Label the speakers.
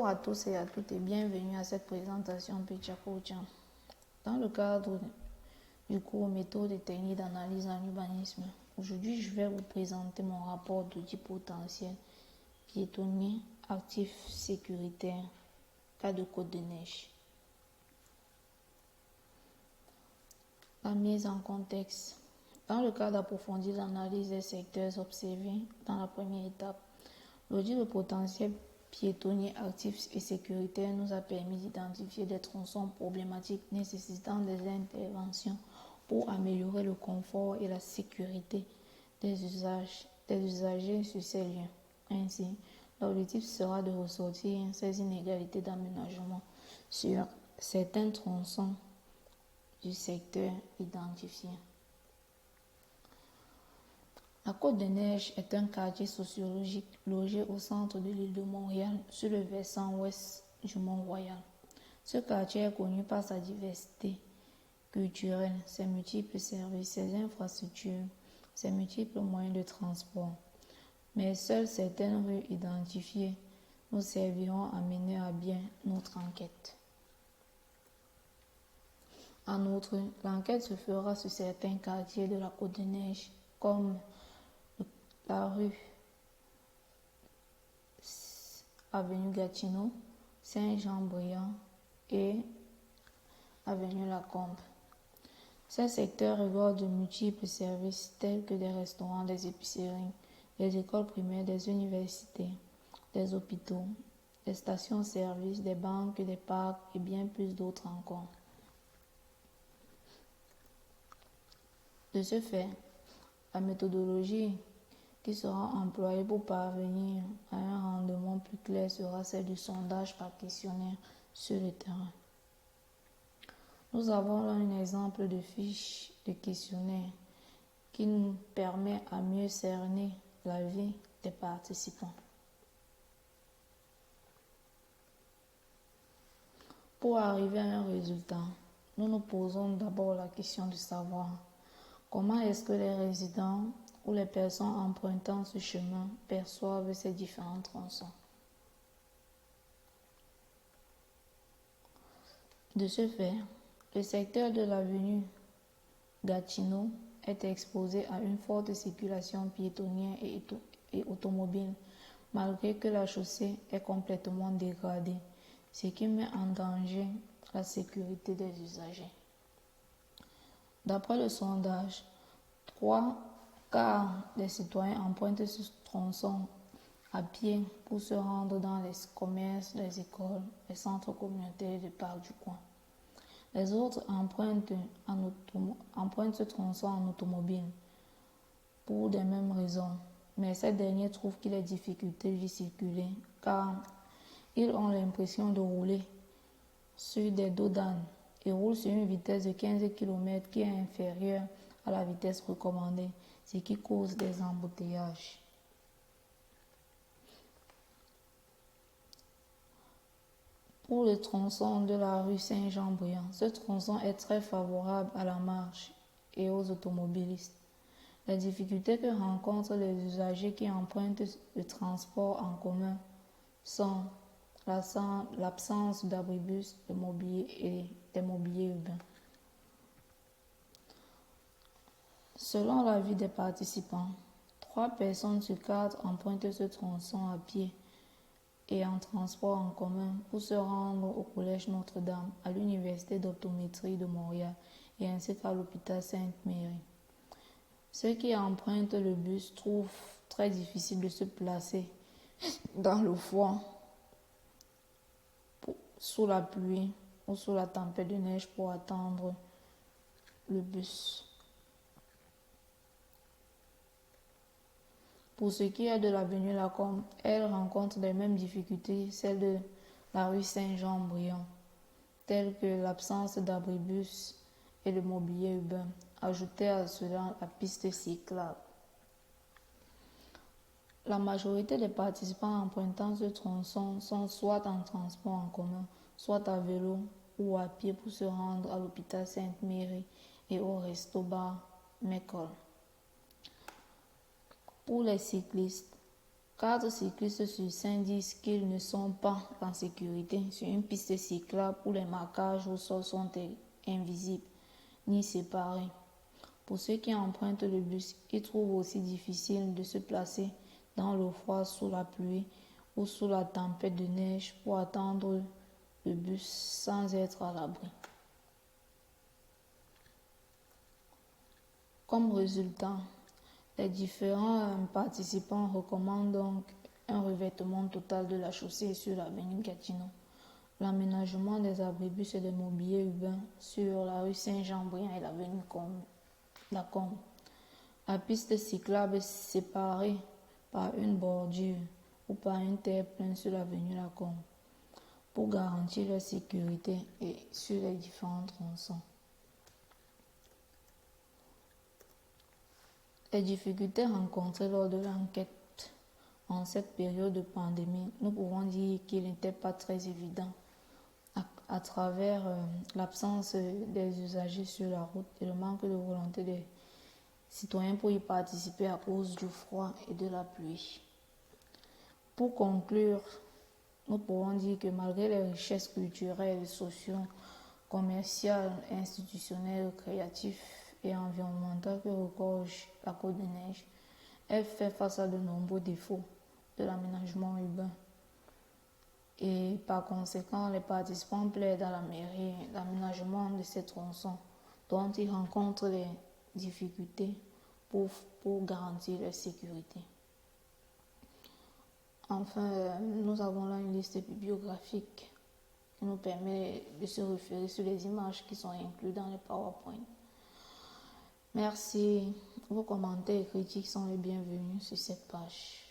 Speaker 1: Bonjour à tous et à toutes et bienvenue à cette présentation Pichakouchan. Dans le cadre du cours méthode et techniques d'analyse en urbanisme, aujourd'hui je vais vous présenter mon rapport d'audit potentiel piétonnier, actif sécuritaire, cas de Côte de Neige. La mise en contexte. Dans le cadre d'approfondir l'analyse des secteurs observés dans la première étape, l'audit de potentiel piétonnier, actif et sécuritaire nous a permis d'identifier des tronçons problématiques nécessitant des interventions pour améliorer le confort et la sécurité des usagers sur ces lieux. Ainsi, l'objectif sera de ressortir ces inégalités d'aménagement sur certains tronçons du secteur identifié. La Côte de Neige est un quartier sociologique logé au centre de l'île de Montréal, sur le versant ouest du Mont-Royal. Ce quartier est connu par sa diversité culturelle, ses multiples services, ses infrastructures, ses multiples moyens de transport. Mais seules certaines rues identifiées nous serviront à mener à bien notre enquête. En outre, l'enquête se fera sur certains quartiers de la Côte de Neige, comme la rue Avenue Gatineau, Saint-Jean-Briand et Avenue Lacombe. Ces secteurs regorgent de multiples services tels que des restaurants, des épiceries, des écoles primaires, des universités, des hôpitaux, des stations-service, des banques, des parcs et bien plus d'autres encore. De ce fait, la méthodologie qui sera employée pour parvenir à un rendement plus clair sera celle du sondage par questionnaire sur le terrain. Nous avons là un exemple de fiche de questionnaire qui nous permet à mieux cerner l'avis des participants. Pour arriver à un résultat, nous nous posons d'abord la question de savoir comment est-ce que les résidents ou les personnes empruntant ce chemin perçoivent ces différents tronçons. De ce fait, le secteur de l'avenue Gatineau est exposé à une forte circulation piétonnière et automobile, malgré que la chaussée est complètement dégradée, ce qui met en danger la sécurité des usagers. D'après le sondage, 3/4 des citoyens empruntent ce tronçon à pied pour se rendre dans les commerces, les écoles, les centres communautaires et les parcs du coin. Les autres empruntent ce tronçon en automobile pour des mêmes raisons, mais ces derniers trouvent qu'il est difficile d'y circuler car ils ont l'impression de rouler sur des dos d'âne et roulent sur une vitesse de 15 km qui est inférieure à la vitesse recommandée, ce qui cause des embouteillages. Pour le tronçon de la rue Saint-Jean-Briand, ce tronçon est très favorable à la marche et aux automobilistes. Les difficultés que rencontrent les usagers qui empruntent le transport en commun sont l'absence d'abribus, de mobilier et des mobiliers urbains. Selon l'avis des participants, 3 personnes sur 4 empruntent ce tronçon à pied et en transport en commun pour se rendre au collège Notre-Dame, à l'université d'optométrie de Montréal et ainsi qu'à l'hôpital Sainte-Marie. Ceux qui empruntent le bus trouvent très difficile de se placer dans le froid, sous la pluie ou sous la tempête de neige pour attendre le bus. Pour ce qui est de l'avenue Lacombe, elle rencontre les mêmes difficultés, celles de la rue Saint-Jean-Briand, telles que l'absence d'abribus et le mobilier urbain. Ajoutez à cela la piste cyclable. La majorité des participants empruntant ce tronçon sont soit en transport en commun, soit à vélo ou à pied pour se rendre à l'hôpital Sainte-Marie et au resto-bar McCall. Pour les cyclistes, 4 cyclistes sur 5 disent qu'ils ne sont pas en sécurité sur une piste cyclable où les marquages au sol sont invisibles ni séparés. Pour ceux qui empruntent le bus, ils trouvent aussi difficile de se placer dans le froid, sous la pluie ou sous la tempête de neige pour attendre le bus sans être à l'abri. Comme résultat, les différents participants recommandent donc un revêtement total de la chaussée sur l'avenue Gatineau, l'aménagement des abribus et des mobiliers urbains sur la rue Saint-Jean-Briand et l'avenue Lacombe, la piste cyclable est séparée par une bordure ou par un terre-plein sur l'avenue Lacombe pour garantir la sécurité et sur les différents tronçons. Les difficultés rencontrées lors de l'enquête en cette période de pandémie, nous pouvons dire qu'il n'était pas très évident à travers l'absence des usagers sur la route et le manque de volonté des citoyens pour y participer à cause du froid et de la pluie. Pour conclure, nous pouvons dire que malgré les richesses culturelles, sociales, commerciales, institutionnelles, créatives et environnementales que regorge la Côte des Neiges, elle fait face à de nombreux défauts de l'aménagement urbain. Et par conséquent, les participants plaident à la mairie l'aménagement de ces tronçons dont ils rencontrent des difficultés pour garantir leur sécurité. Enfin, nous avons là une liste bibliographique qui nous permet de se référer sur les images qui sont incluses dans les PowerPoint. Merci. Vos commentaires et critiques sont les bienvenus sur cette page.